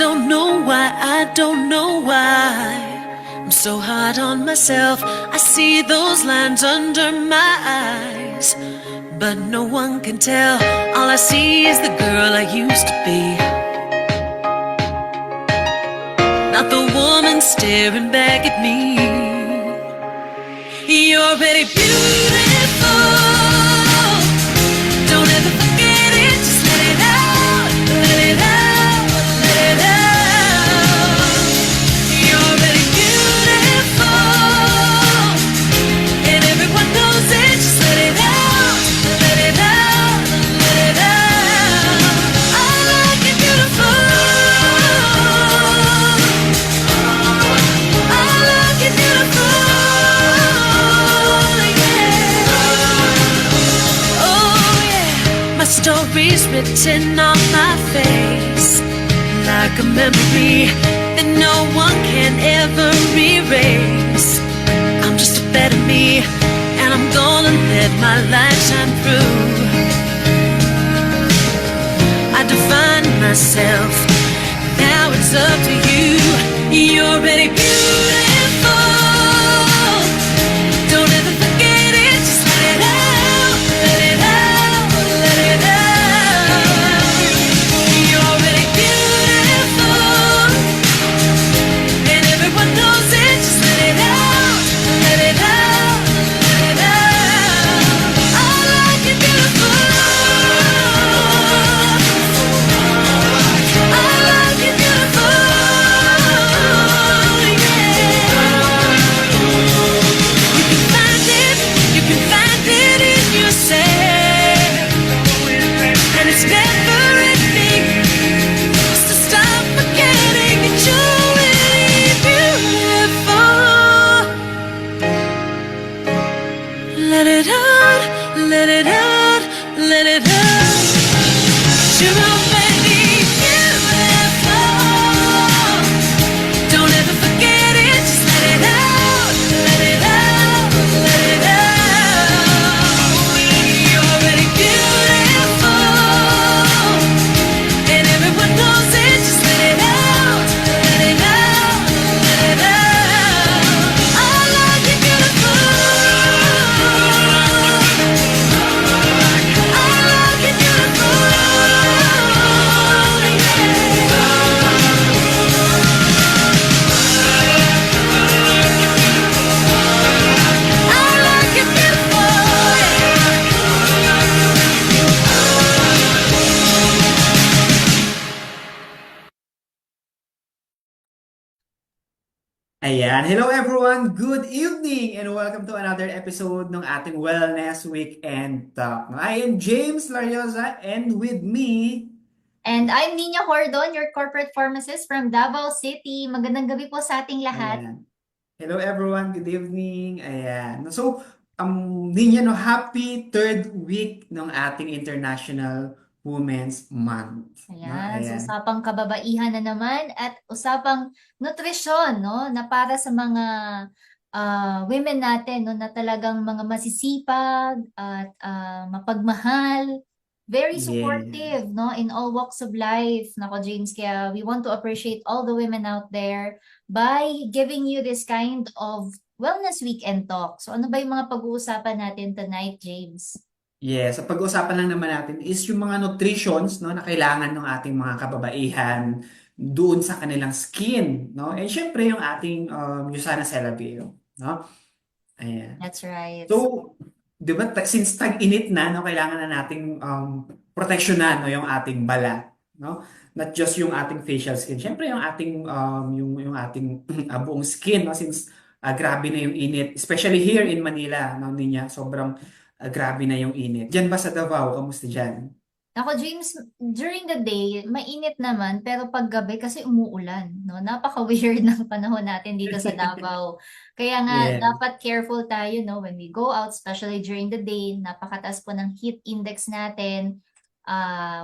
don't know why, I don't know why I'm so hard on myself. I see those lines under my eyes, but no one can tell. All I see is the girl I used to be, not the woman staring back at me. You're very beautiful, don't ever forget it, just let it out, let it out, let it out. You're very beautiful, and everyone knows it, just let it out, let it out, let it out. I like it beautiful, I like it beautiful, yeah. Oh yeah, my story's written on my face, like a memory that no one can ever erase. I'm just a better me, and I'm gonna let my light shine through. I define myself, now it's up to you. You're really beautiful, don't ever forget it, just let it out, let it out, let it out. You're really beautiful, and everyone knows it, just let it out, let it out, let it out. I like it beautiful, I like it beautiful, yeah. You can find it in yourself, and it's never ending. So stop forgetting that you're really beautiful. Let it out, let it out, let it out. You're already beautiful, don't ever forget it, just let it out, let it out, let it out. You're already beautiful, and everyone knows it, just let it out, let it out, let it out. I like it beautiful, I like it beautiful, I like it beautiful, Ayan. Hello everyone! Good evening and welcome to another episode ng ating Wellness Weekend Talk. I am James Lariosa and with me, And I'm Nina Hordon, your corporate pharmacist from Davao City. Magandang gabi po sa ating lahat. ayan. Hello everyone, good evening. Ayan. So, Ninya, no, happy third week ng ating International Women's Month. No? Ayan, so Ayan. usapang kababaihan na naman at usapang nutrisyon, no, na para sa mga women natin, no, na talagang mga masisipag at mapagmahal, very Yes. supportive, no, in all walks of life. Nako, James, kaya we want to appreciate all the women out there by giving you this kind of wellness weekend talk. So ano ba yung mga pag-uusapan natin tonight, James? Yes, sa pag-uusapan lang naman natin is yung mga nutritions, no, na kailangan ng ating mga kababaihan doon sa kanilang skin, no? And syempre yung ating Usana Celaveo, no? Ayan. That's right. So, 'di ba since tag-init na, no, kailangan na nating proteksyonan, no, yung ating balat, no? Not just yung ating facial skin. Syempre yung ating yung ating buong skin, no, since grabe na yung init, especially here in Manila, no, Ninya, sobrang grabe na yung init. Diyan ba sa Davao, kamusta diyan? Ako, James, during the day, mainit naman, pero pag gabi kasi umuulan, no? Napaka-weird ng panahon natin dito sa Davao. Kaya nga, Yeah. dapat careful tayo, no? When we go out, especially during the day, napakataas po ng heat index natin.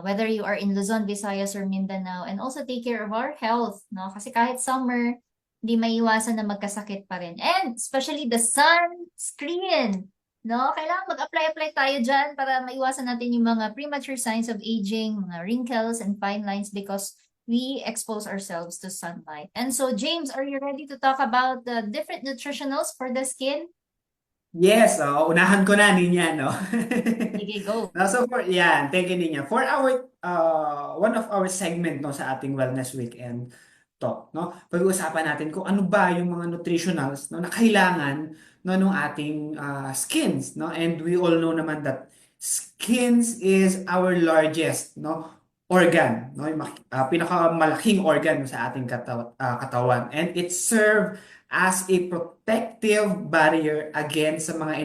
Whether you are in Luzon, Visayas, or Mindanao. And also take care of our health, no? Kasi kahit summer, hindi maiiwasan na magkasakit pa rin. And especially the sunscreen. No, kailangan mag-apply tayo dyan para maiwasan natin yung mga premature signs of aging, mga wrinkles and fine lines because we expose ourselves to sunlight. And so, James, are you ready to talk about the different nutritionals for the skin? Yes, unahan ko na niya, no? Sige, go. So thank you niya. For our one of our segment no sa ating Wellness Weekend talk, no. Pag-uusapan natin kung ano ba yung mga nutritionals no na kailangan no nung ating skins, no. And we all know naman that skins is our largest no organ, no, yung pinakamalaking organ no, sa ating katawan, and it serve as a protective barrier against sa mga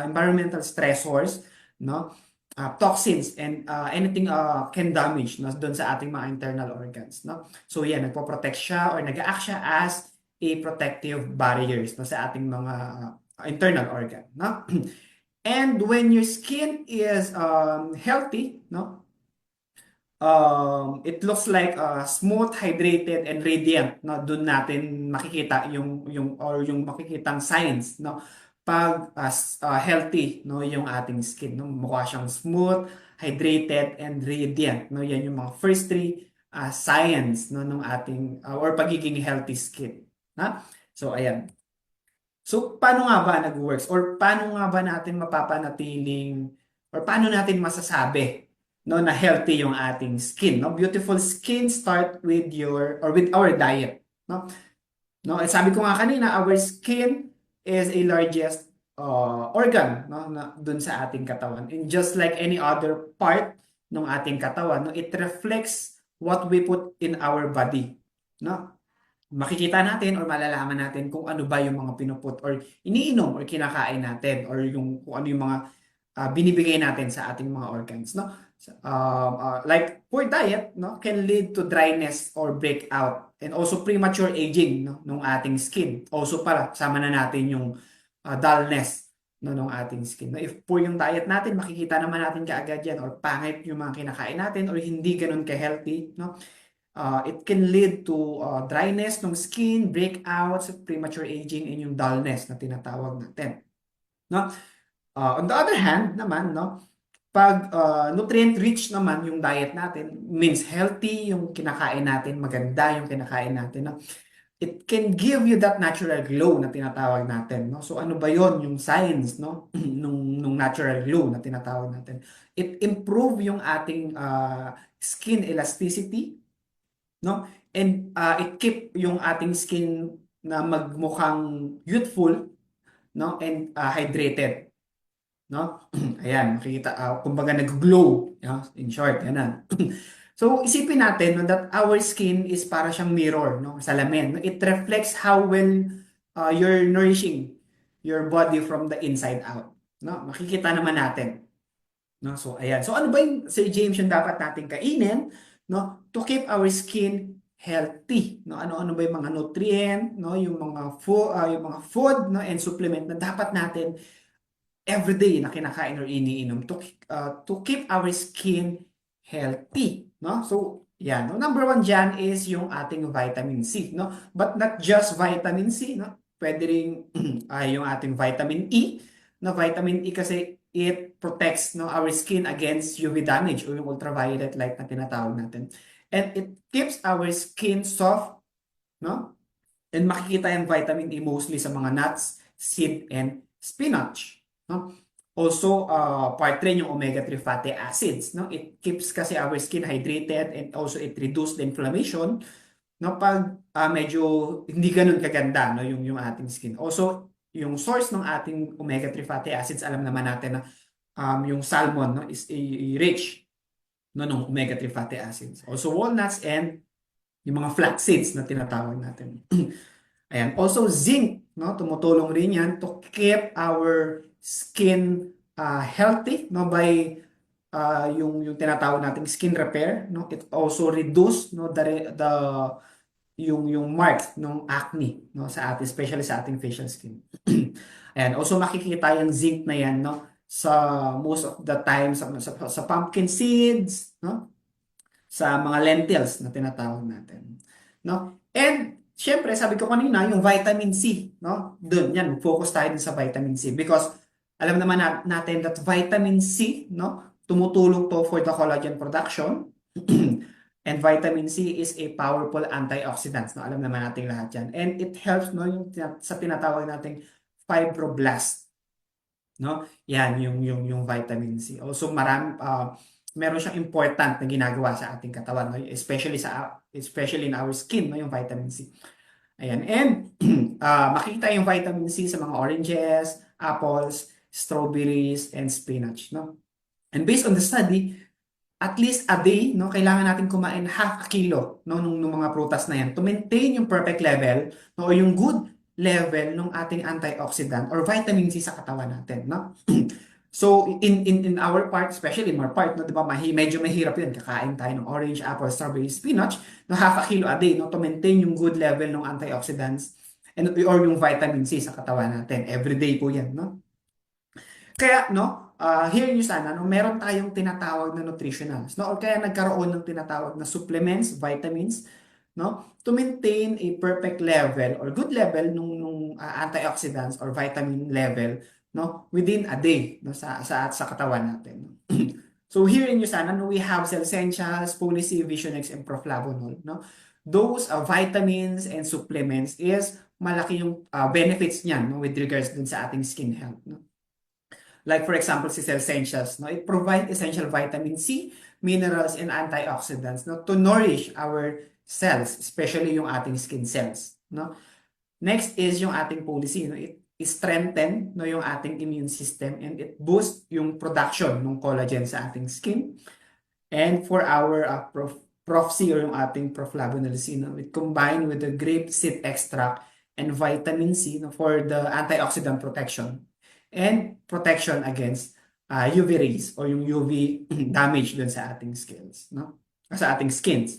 environmental stressors, no? Toxins and anything can damage no doon sa ating mga internal organs, no? So yan, nagpo-protect siya or nag-act siya as a protective barriers no sa ating mga internal organ, no? And when your skin is healthy, no? It looks like smooth, hydrated, and radiant. No, doon natin makikita yung makikitang signs, no, pag healthy, no, yung ating skin, no, mukha siyang smooth, hydrated, and radiant. No, yan yung mga first three signs, no, ng ating or pagiging healthy skin. Na? So ayan. So paano nga ba nag-works or paano nga ba natin mapapanatiling or paano natin masasabi no na healthy yung ating skin, no? Beautiful skin start with your or with our diet, no? No, eh, sabi ko nga kanina, our skin is a largest organ no na dun sa ating katawan. And just like any other part ng ating katawan, no, it reflects what we put in our body, no? Makikita natin or malalaman natin kung ano ba yung mga pinuput or iniinom or kinakain natin or yung kung ano yung mga binibigay natin sa ating mga organs, no? Like poor diet, no, can lead to dryness or breakout and also premature aging, no, ng ating skin. Also para sama na natin yung dullness no ng ating skin. No, if poor yung diet natin, makikita naman natin kaagad yan or pangit yung mga kinakain natin or hindi ganun ka-healthy, no? It can lead to dryness ng skin, breakouts, premature aging, and yung dullness na tinatawag natin. No? On the other hand naman, no, pag nutrient-rich naman yung diet natin, means healthy yung kinakain natin, maganda yung kinakain natin, no? It can give you that natural glow na tinatawag natin, no? So ano ba yon yung science, no? nung natural glow na tinatawag natin? It improve yung ating skin elasticity, no? And it keep yung ating skin na magmukhang youthful, no? And hydrated, no? Ayan, makikita, kumbaga nag-glow, no? In short, yan na. So, isipin natin no, that our skin is para siyang mirror, no? Salamin. No? It reflects how well you're nourishing your body from the inside out, no? Makikita naman natin. No? So, ayan. So, ano ba yung, Sir James, yung dapat natin kainin, no? To keep our skin healthy, no? Ano-ano ba yung mga nutrient, no? Yung mga food, no? And supplement na dapat natin everyday na kinakain or iniinom to keep our skin healthy, no? So, yan. No? Number one dyan is yung ating vitamin C, no? But not just vitamin C, no? Pwede rin yung ating vitamin E, no? Vitamin E kasi it protects no our skin against UV damage o yung ultraviolet light na tinatawag natin. And it keeps our skin soft, no? And makikita yung vitamin E mostly sa mga nuts, seed, and spinach, no? Also, part rin yung omega-3 fatty acids, no? It keeps kasi our skin hydrated and also it reduces the inflammation, no? Pag medyo hindi ganun kaganda, no? Yung ating skin. Also, yung source ng ating omega-3 fatty acids, alam naman natin na yung salmon, no, is rich no ng omega-3 fatty acids. Also walnuts and yung mga flax seeds na tinatawag natin. Ayan. Also zinc, no, tumutulong rin yan to keep our skin healthy, no, by yung tinatawag nating skin repair, no. It also reduce no yung marks ng acne, no, sa ating, especially sa ating facial skin. Ayan. Also makikita yung zinc na yan, no, sa most of the time sa pumpkin seeds, no, sa mga lentils na tinatawag natin, no. And syempre sabi ko kanina yung vitamin C, no, doon yan focus tayo sa vitamin C because alam naman natin that vitamin C, no, tumutulong to for the collagen production And vitamin C is a powerful antioxidant, no? Alam naman natin lahat yan. And it helps, no, yung sa tinatawag nating fibroblast, no? Yan yung vitamin C. Also meron siyang important na ginagawa sa ating katawan, no? Especially in our skin, no, yung vitamin C. Ayan. And makikita yung vitamin C sa mga oranges, apples, strawberries, and spinach, no? And based on the study, at least a day, no, kailangan natin kumain half a kilo, no, nung mga prutas na yan to maintain yung perfect level, no, o yung good level ng ating antioxidant or vitamin C sa katawan natin, no? So in our part, especially in our part, no, 'di ba, medyo mahirap 'yun. Kakain tayo ng orange, apple, strawberry, spinach, no, half a kilo a day, no, to maintain yung good level ng antioxidants or yung vitamin C sa katawan natin. Every day po 'yan, no? Kaya, no, hear nyo sana, no, meron tayong tinatawag na nutritionals, no, o kaya nagkaroon ng tinatawag na supplements, vitamins, no, to maintain a perfect level or good level nung antioxidants or vitamin level, no, within a day, no, sa katawan natin, no? So here nyo sana, no, we have cell essentials, Policy, Visionex, and Proflavonol, no. Those vitamins and supplements is malaki yung benefits niyan, no, with regards dun sa ating skin health, no. Like for example, si Cell Essentials, no? It provides essential vitamin C, minerals, and antioxidants, no? To nourish our cells, especially yung ating skin cells, no? Next is yung ating policy, no? It strengthen, no, yung ating immune system, and it boosts yung production ng collagen sa ating skin. And for our Prof C or yung ating Proflavonol C, no? It combined with the grape seed extract and vitamin C, no, for the antioxidant protection and protection against UV rays or yung UV damage dun sa ating skins, no? Sa ating skins.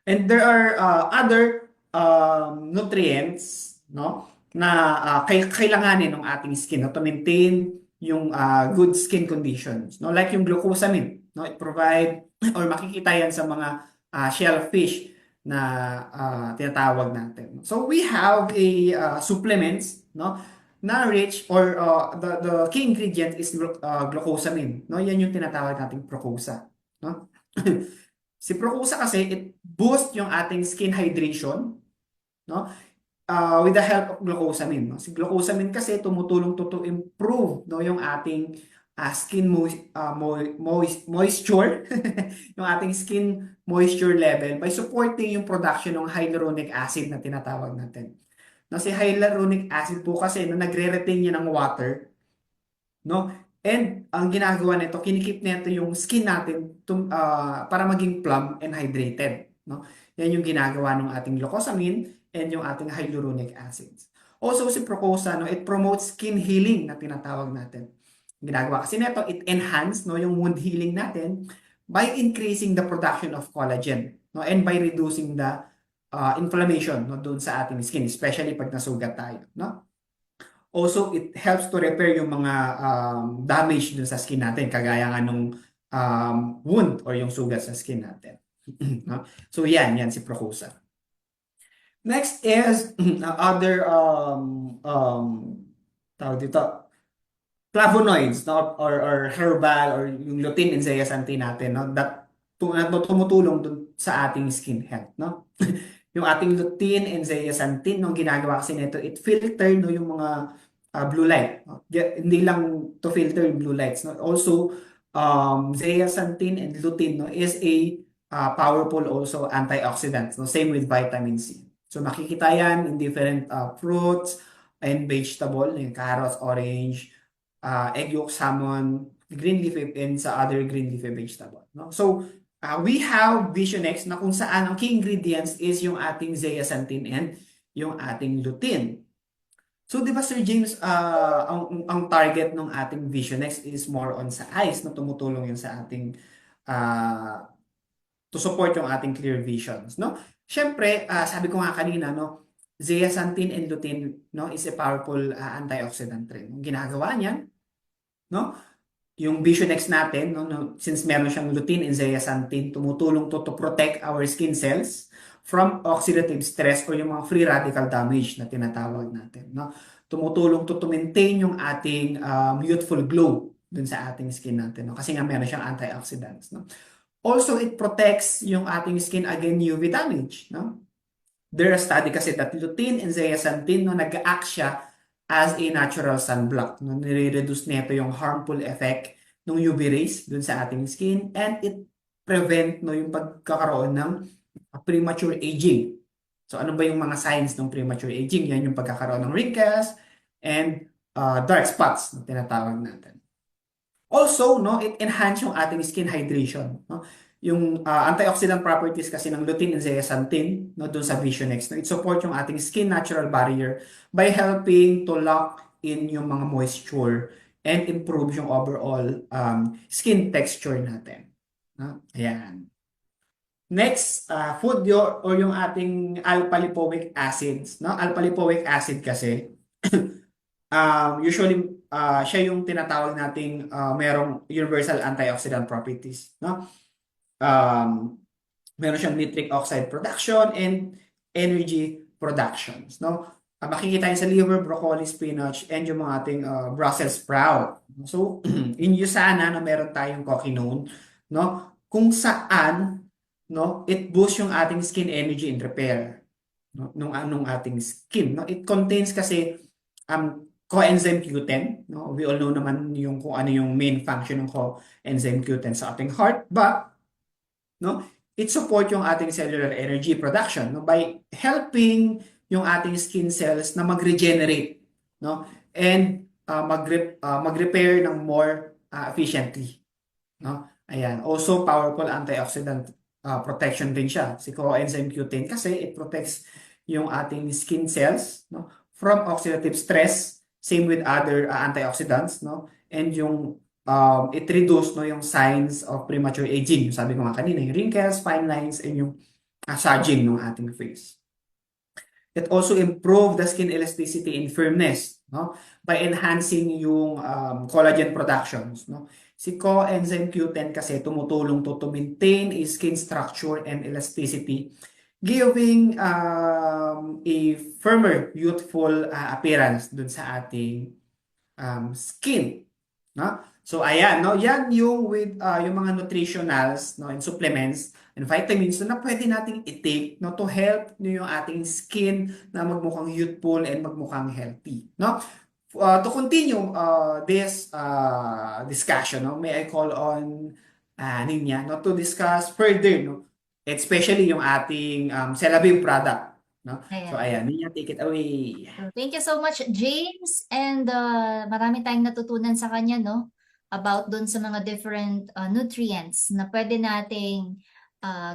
And there are other nutrients, no, na kailanganin ng ating skin, no, to maintain yung good skin conditions, no? Like yung glucosamine, no? It provide or makikita yan sa mga shellfish na tinatawag natin. So we have a supplements, no, na rich or the key ingredient is glucosamine, no? Yan yung tinatawag nating Procosa, no? Si Procosa kasi it boost yung ating skin hydration, no? With the help of glucosamine, no? Si glucosamine kasi tumutulong to improve, no, yung ating skin moisture, yung ating skin moisture level by supporting yung production ng hyaluronic acid na tinatawag natin. No, si hyaluronic acid po kasi no, nagre-retain niya ng water, no? And ang ginagawa nito, kinikip nito yung skin natin para maging plump and hydrated, no? Yan yung ginagawa ng ating glucosamine and yung ating hyaluronic acids. Also si Procosa, no, it promotes skin healing na tinatawag natin. Ginagawa kasi nito, it enhance, no, yung wound healing natin by increasing the production of collagen, no, and by reducing the inflammation, no, doon sa ating skin, especially pag nasugat tayo, no? Also, it helps to repair yung mga damage doon sa skin natin, kagaya nga nung wound or yung sugat sa skin natin. No? So yan si Procosa. Next is other tawag dito, flavonoids, no, or herbal or yung lutein and zeaxanthin natin, no, that tumutulong dun sa ating skin health, no. Yung ating lutein and zeaxanthin, no, ginagawa kasi nito, it filter, no, yung mga blue light, no? Hindi lang to filter yung blue lights, no. Also zeaxanthin and lutein, no, is a powerful also antioxidant, no, same with vitamin C. So makikita yan in different fruits and vegetable, yung carrots, orange, egg yolk, salmon, green leafy, and sa other green leafy vegetable, no? So we have Visionex na kung saan ang key ingredients is yung ating zeaxanthin and yung ating lutein. So, di ba Sir James, ang target ng ating Visionex is more on sa eyes, na tumutulong yun sa ating to support yung ating clear visions, no? Siyempre, sabi ko nga kanina, no, zeaxanthin and lutein, no, is a powerful antioxidant rin. Yung ginagawa niyan, no, yung Visionex natin, no, since meron siyang lutein and zeaxanthin, tumutulong to protect our skin cells from oxidative stress o yung mga free radical damage na tinatawag natin, no? Tumutulong to maintain yung ating youthful glow dun sa ating skin natin, no? Kasi nga meron siyang antioxidants, no? Also, it protects yung ating skin against UV damage, no? There are study kasi that lutein and zeaxanthin, no, nag-act siya as a natural sunblock, no? Nire-reduce nito yung harmful effect ng UV rays dun sa ating skin, and it prevent, no, yung pagkakaroon ng premature aging. So ano ba yung mga signs ng premature aging? Yan yung pagkakaroon ng wrinkles and dark spots na tinatawag natin. Also, no, it enhance yung ating skin hydration, no? Yung antioxidant properties kasi ng lutein and zeaxanthin, no, doon sa Visionex, no, it support yung ating skin natural barrier by helping to lock in yung mga moisture and improve yung overall skin texture natin, no? Ayan. Next, food or yung ating alpha-lipoic acids, no? Alpha-lipoic acid kasi usually siya yung tinatawag nating merong universal antioxidant properties, no? Meron siyang nitric oxide production and energy productions, no? Makikita yun sa liver, broccoli, spinach, and yung mga ating Brussels sprout. So, inyo sana na meron tayong coquinone, no? Kung saan, no, it boosts yung ating skin energy and repair, no, nung ating skin, no? It contains kasi coenzyme Q10, no? We all know naman yung kung ano yung main function ng coenzyme Q10 sa ating heart, but no, it support yung ating cellular energy production, no, by helping yung ating skin cells na mag-regenerate, no, and mag-repair ng more efficiently, no. Ayan, also powerful antioxidant protection din siya si coenzyme Q10 kasi it protects yung ating skin cells, no, from oxidative stress, same with other antioxidants, no, and yung it reduce, no, yung signs of premature aging. Sabi ko nga kanina, yung wrinkles, fine lines, and yung sagging ng ating face. It also improve the skin elasticity and firmness, no, by enhancing yung collagen productions, no. Si coenzyme Q10 kasi tumutulong to maintain a skin structure and elasticity, giving a firmer, youthful appearance dun sa ating skin, no? So ayan, no, yan yung with yung mga nutritionals, no, and supplements and vitamins na pwede nating i-take, no, to help no, yung ating skin na magmukhang youthful and magmukhang healthy, no? To continue this discussion, no, may I call on Ninya, no, to discuss further, no, especially yung ating Celavive product, no? So Ayan. ayan, Ninya, take it away. So, thank you so much, James. And marami tayong natutunan sa kanya, no? About dun sa mga different nutrients na pwede nating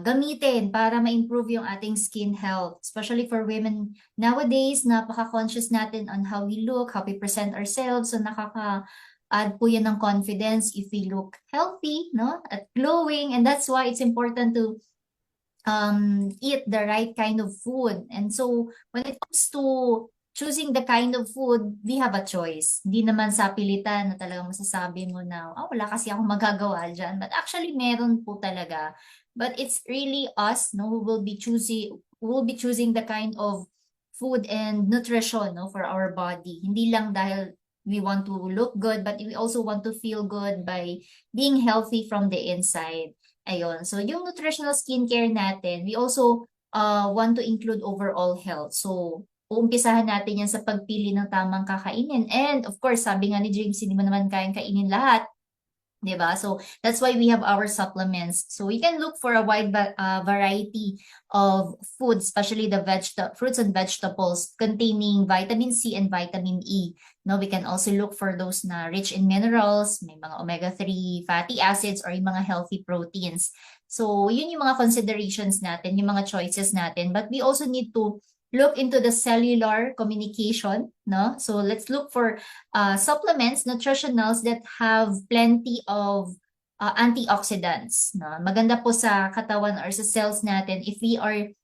gamitin para ma-improve yung ating skin health. Especially for women nowadays, napaka-conscious natin on how we look, how we present ourselves. So nakaka-add po yan ng confidence if we look healthy, no? At glowing. And that's why it's important to eat the right kind of food. And so when it comes to choosing the kind of food, we have a choice. Hindi naman sa pilitan na talagang masasabi mo na, wala kasi ako magagawa dyan. But actually, meron po talaga. But it's really us, no, who will be choosing the kind of food and nutrition, no, for our body. Hindi lang dahil we want to look good, but we also want to feel good by being healthy from the inside. Ayun. So, yung nutritional skincare natin, we also want to include overall health. So, uumpisahan natin yan sa pagpili ng tamang kakainin. And, of course, sabi nga ni James, hindi mo naman kayang kainin lahat. Diba? So, that's why we have our supplements. So, we can look for a wide variety of foods, especially the fruits and vegetables containing vitamin C and vitamin E. No, we can also look for those na rich in minerals, may mga omega-3 fatty acids, or yung mga healthy proteins. So, yun yung mga considerations natin, yung mga choices natin. But we also need to look into the cellular communication, no? So let's look for supplements, nutritionals that have plenty of antioxidants, no? Maganda po sa katawan or sa cells natin if we are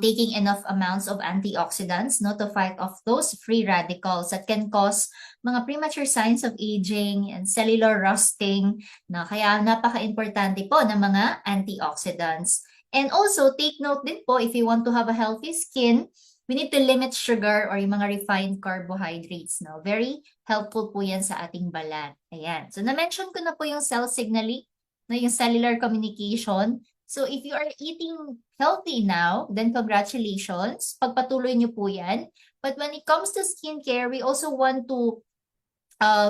taking enough amounts of antioxidants, no, to fight off those free radicals that can cause mga premature signs of aging and cellular rusting, no? Kaya napaka-importante po ng mga antioxidants. And also, take note din po, if you want to have a healthy skin, we need to limit sugar or yung mga refined carbohydrates, no? Very helpful po yan sa ating balat. Ayan. So, na-mention ko na po yung cell signaling no, yung cellular communication. So if you are eating healthy now, then congratulations. Pagpatuloy niyo po yan. But when it comes to skincare, we also want to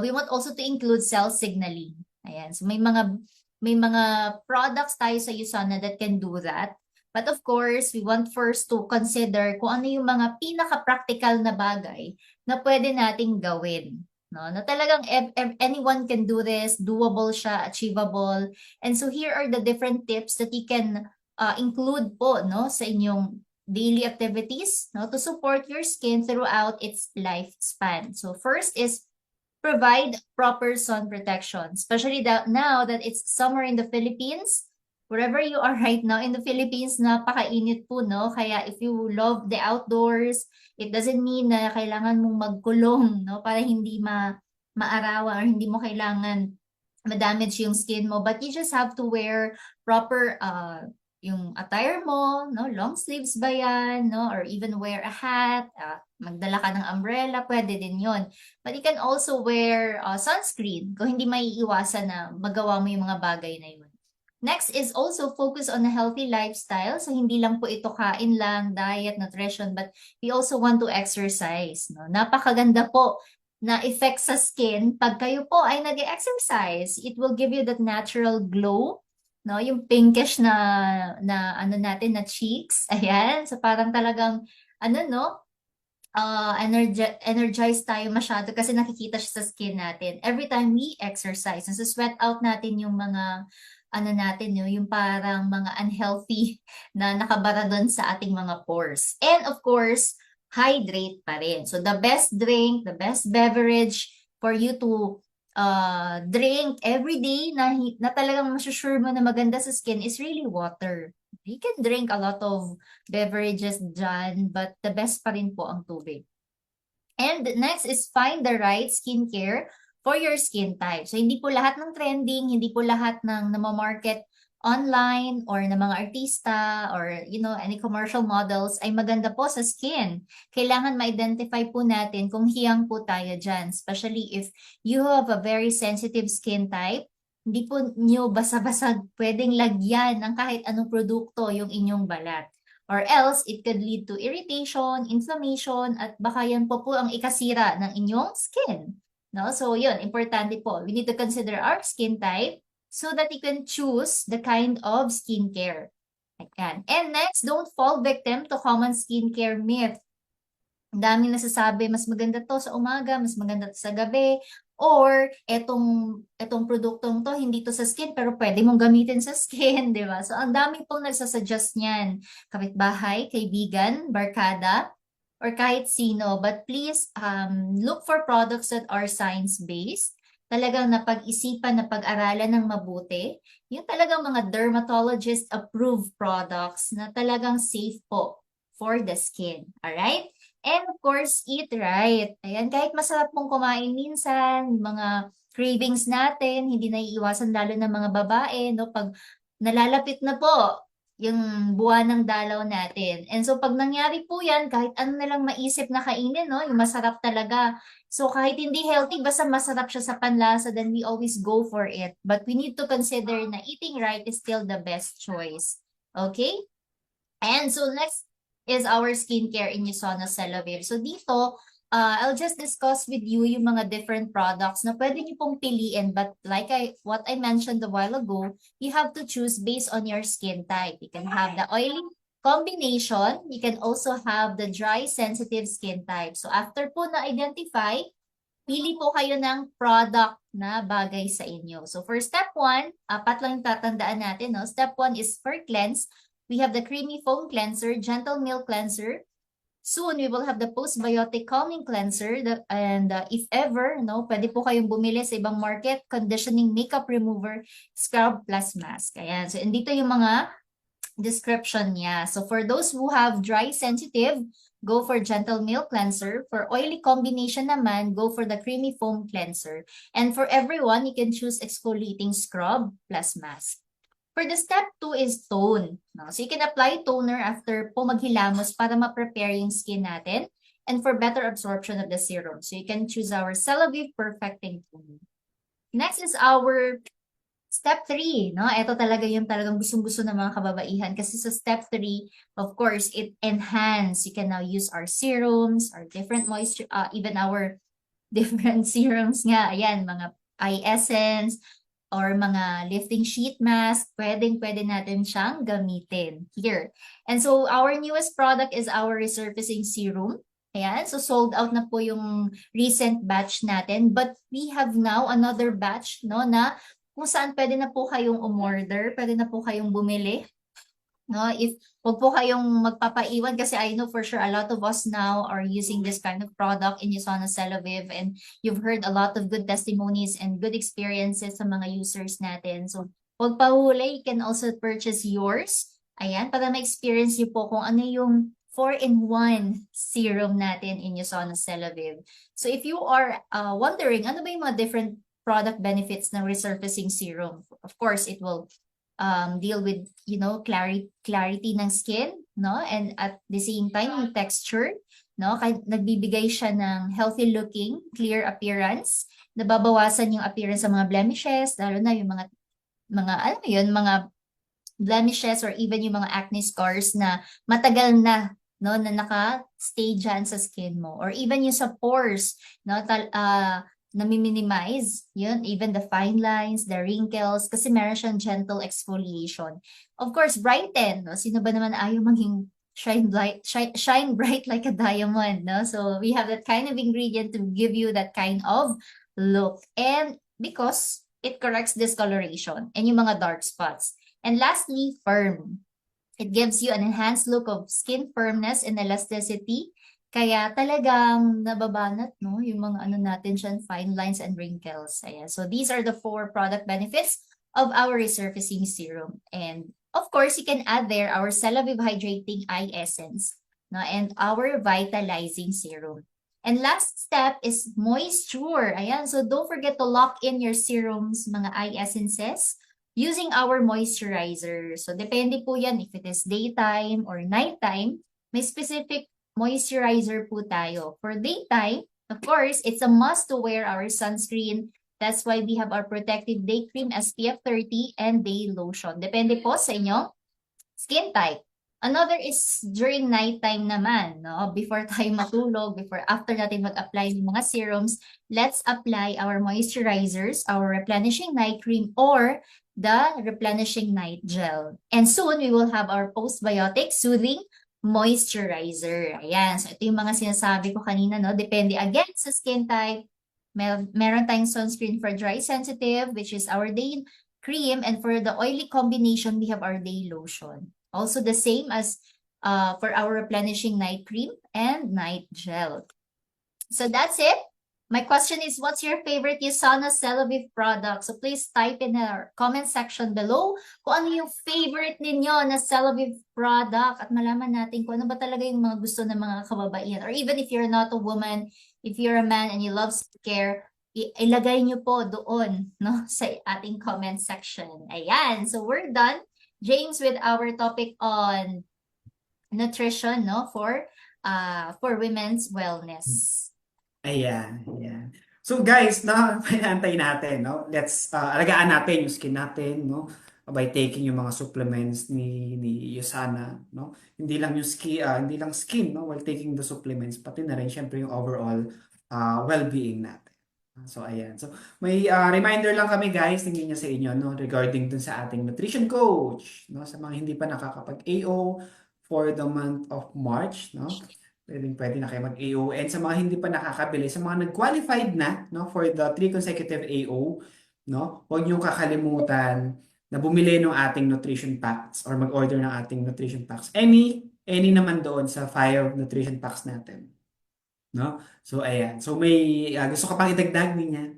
we want also to include cell signaling. Ayan. So may mga products tayo sa USANA that can do that. But of course, we want first to consider kung ano yung mga pinaka-practical na bagay na pwede nating gawin. No? Na talagang anyone can do this, doable siya, achievable. And so here are the different tips that you can include po, no, sa inyong daily activities, no, to support your skin throughout its lifespan. So first is provide proper sun protection, especially now that it's summer in the Philippines. Wherever you are right now in the Philippines, napakainit po, no? Kaya if you love the outdoors, it doesn't mean na kailangan mong magkulong, no? Para hindi maarawan or hindi mo kailangan ma-damage yung skin mo. But you just have to wear proper yung attire mo, no? Long sleeves ba yan, no? Or even wear a hat, magdala ka ng umbrella, pwede din yon. But you can also wear sunscreen kung hindi maiiwasan na magawa mo yung mga bagay na yun. Next is also focus on a healthy lifestyle. So hindi lang po ito kain lang, diet, nutrition, but we also want to exercise, no? Napakaganda po na effect sa skin pag kayo po ay nag-exercise. It will give you that natural glow, no? Yung pinkish na ano natin na cheeks. Ayan. So parang talagang ano, no? Energized tayo masyado kasi nakikita siya sa skin natin. Every time we exercise, nasa-sweat out natin yung mga ano natin, yung parang mga unhealthy na nakabara doon sa ating mga pores. And of course, hydrate pa rin. So the best drink, the best beverage for you to drink every day na talagang masusure mo na maganda sa skin is really water. You can drink a lot of beverages dyan, but the best pa rin po ang tubig. And next is find the right skincare for your skin type. So, hindi po lahat ng trending, hindi po lahat ng namamarket online or ng mga artista or, any commercial models ay maganda po sa skin. Kailangan ma-identify po natin kung hiyang po tayo dyan, especially if you have a very sensitive skin type. Hindi po nyo basa-basa pwedeng lagyan ng kahit anong produkto yung inyong balat. Or else, it could lead to irritation, inflammation, at baka yan po ang ikasira ng inyong skin. No? So, yun, importante po. We need to consider our skin type so that you can choose the kind of skincare. Ayan. And next, don't fall victim to common skincare myth. Ang daming nasasabi, mas maganda to sa umaga, mas maganda to sa gabi, or etong produktong to, hindi to sa skin, pero pwede mong gamitin sa skin, di ba? So, ang daming pong nagsasuggest niyan. Kapitbahay, kaibigan, barkada, or kahit sino. But please, look for products that are science-based. Talagang napag-isipan, napag-aralan ng mabuti. Yung talagang mga dermatologist-approved products na talagang safe po for the skin. Alright? And of course, eat right. Ayan, kahit masarap mong kumain minsan, mga cravings natin, hindi naiiwasan lalo ng mga babae, no? Pag nalalapit na po yung buwan ng dalaw natin. And so pag nangyari po yan, kahit ano na lang maisip na kainin, no? Yung masarap talaga. So kahit hindi healthy, basta masarap siya sa panlasa, then we always go for it. But we need to consider na eating right is still the best choice. Okay? And so next is our skincare in Usona Celavir. So dito, I'll just discuss with you yung mga different products na pwede niyo pong piliin, but like what I mentioned a while ago, you have to choose based on your skin type. You can have the oily combination, you can also have the dry sensitive skin type. So after po na-identify, pili po kayo ng product na bagay sa inyo. So for step 1, apat lang yung tatandaan natin, no? Step 1 is for cleanse. We have the creamy foam cleanser, gentle milk cleanser. Soon, we will have the postbiotic calming cleanser. And if ever, no, pwede po kayong bumili sa ibang market, conditioning makeup remover, scrub plus mask. Ayan. So, dito yung mga description niya. So, for those who have dry sensitive, go for gentle milk cleanser. For oily combination naman, go for the creamy foam cleanser. And for everyone, you can choose exfoliating scrub plus mask. For the step 2 is tone. No? So you can apply toner after po maghilamos para ma-prepare yung skin natin and for better absorption of the serum. So you can choose our Celavive Perfecting Toner. Next is our Step 3, no? Ito talaga yung talagang gustong-gusto ng mga kababaihan kasi sa step 3, of course, it enhance. You can now use our serums, our different moisture, even our different serums nga. Ayan, mga eye essence or mga lifting sheet mask, pwedeng-pwede natin siyang gamitin here. And so, our newest product is our resurfacing serum. Ayan, so sold out na po yung recent batch natin. But we have now another batch, no, na kung saan pwede na po kayong umorder, pwede na po kayong bumili. No, if wag po kayong magpapaiwan kasi I know for sure a lot of us now are using this kind of product in Usana Celavive and you've heard a lot of good testimonies and good experiences sa mga users natin. So, wag pa huli, you can also purchase yours. Ayan, para ma-experience niyo po kung ano yung 4-in-1 serum natin in Usana Celavive. So, if you are wondering, ano ba yung mga different product benefits ng resurfacing serum? Of course, it will deal with, clarity ng skin, no? And at the same time, yung texture, no? Nagbibigay siya ng healthy looking, clear appearance, nababawasan yung appearance sa mga blemishes, lalo na yung alam mo yun, mga blemishes or even yung mga acne scars na matagal na, no, na naka-stay dyan sa skin mo. Or even yung sa pores, no? Nami-minimize, yun, even the fine lines, the wrinkles, kasi meron siyang gentle exfoliation. Of course, brighten, no? Sino ba naman ayaw maging shine bright like a diamond, no? So, we have that kind of ingredient to give you that kind of look. And because it corrects discoloration and yung mga dark spots. And lastly, firm. It gives you an enhanced look of skin firmness and elasticity. Kaya talagang nababanat, no? Yung mga ano natin dyan, fine lines and wrinkles. Ayan. So these are the 4 product benefits of our resurfacing serum. And of course, you can add there our Celavive Hydrating Eye Essence, no? And our Vitalizing Serum. And last step is moisture. Ayan. So don't forget to lock in your serums, mga eye essences, using our moisturizer. So depende po yan if it is daytime or nighttime. May specific moisturizer po tayo. For daytime, of course, it's a must to wear our sunscreen. That's why we have our protective day cream SPF 30 and day lotion. Depende po sa inyong skin type. Another is during nighttime naman, no? Before tayo matulog, after natin mag-apply ng mga serums, let's apply our moisturizers, our replenishing night cream, or the replenishing night gel. And soon, we will have our postbiotic soothing moisturizer. Ayan. So, ito yung mga sinasabi ko kanina, no? Depende again sa skin type. Meron tayong sunscreen for dry sensitive, which is our day cream. And for the oily combination, we have our day lotion. Also the same as for our replenishing night cream and night gel. So that's it. My question is, what's your favorite Usana Celavive product? So please type in our comment section below kung ano yung favorite ninyo na Celavive product at malaman natin kung ano ba talaga yung mga gusto ng mga kababaihan. Or even if you're not a woman, if you're a man and you love skincare, ilagay nyo po doon, no, sa ating comment section. Ayan, so we're done, James, with our topic on nutrition, no, for women's wellness. Ayan, ayan. So guys, no, pinantay natin, no? Let's alagaan natin yung skin natin, no? By taking yung mga supplements ni Usana, no? Hindi lang skin, no? While taking the supplements, pati na rin syempre yung overall well-being natin. So ayan. So may reminder lang kami guys, tingin niya sa inyo, no, regarding dun sa ating nutrition coach, no? Sa mga hindi pa nakakapag-AO for the month of March, no? Pwede na kayo mag-AO. And sa mga hindi pa nakakabili, sa mga nag-qualified na, no, for the 3 consecutive AO, no, huwag niyong kakalimutan na bumili ng ating nutrition packs or mag-order ng ating nutrition packs. Any naman doon sa 5 nutrition packs natin. No? So, ayan. So, may gusto ka pang idagdag niya?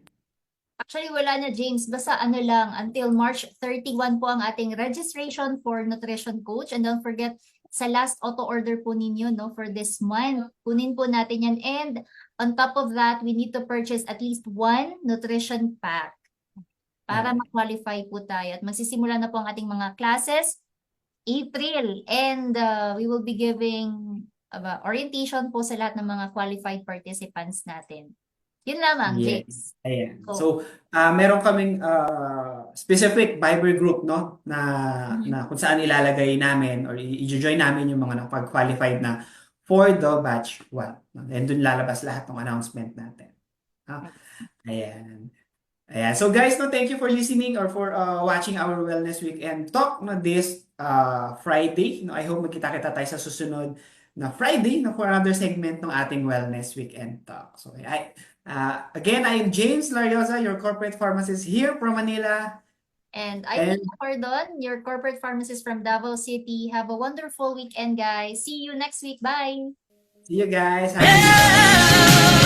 Actually, wala na, James. Basta ano lang, until March 31 po ang ating registration for nutrition coach. And don't forget, sa last auto-order po ninyo, no, for this month, kunin po natin yan. And on top of that, we need to purchase at least 1 nutrition pack para ma-qualify po tayo. At magsisimula na po ang ating mga classes April. And we will be giving orientation po sa lahat ng mga qualified participants natin. Yun lamang, Yes. James. Ayan. Go. So, meron kaming specific Viber group, no, Mhm. na kung saan ilalagay namin or i-join namin yung mga nakapag-qualified na for the batch 1. And dun lalabas lahat ng announcement natin. Ayan. Ayan. So guys, no, thank you for listening or for watching our Wellness Weekend Talk no, this Friday. No, I hope magkita-kita tayo sa susunod na Friday no, for another segment ng ating Wellness Weekend Talk. So again, I am James Lariosa, your corporate pharmacist here from Manila. And I'm And Nina Cordon, your corporate pharmacist from Davao City. Have a wonderful weekend, guys. See you next week. Bye. see you guys. Have a good day. Yeah.